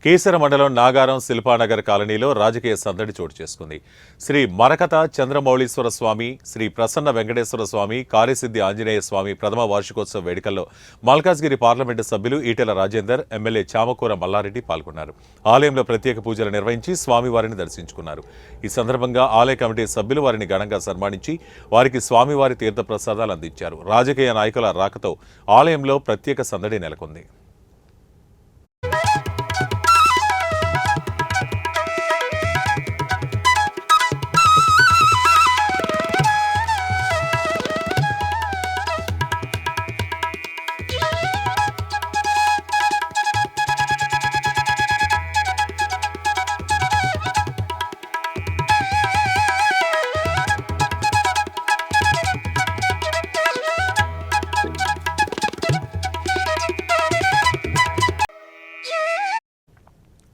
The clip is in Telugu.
కేసర మండలం నాగారం శిల్పానగర్ కాలనీలో రాజకీయ సందడి చోటు చేసుకుంది. శ్రీ మరకత చంద్రమౌళీశ్వర స్వామి, శ్రీ ప్రసన్న వెంకటేశ్వర స్వామి, కార్యసిద్ధి ఆంజనేయ స్వామి ప్రథమ వార్షికోత్సవ వేడుకల్లో మల్కాజ్గిరి పార్లమెంటు సభ్యులు ఈటెల రాజేందర్, ఎమ్మెల్యే చామకూర మల్లారెడ్డి పాల్గొన్నారు. ఆలయంలో ప్రత్యేక పూజలు నిర్వహించి స్వామివారిని దర్శించుకున్నారు. ఈ సందర్భంగా ఆలయ కమిటీ సభ్యులు వారిని ఘనంగా సన్మానించి వారికి స్వామివారి తీర్థప్రసాదాలు అందించారు. రాజకీయ నాయకుల రాకతో ఆలయంలో ప్రత్యేక సందడి నెలకొంది.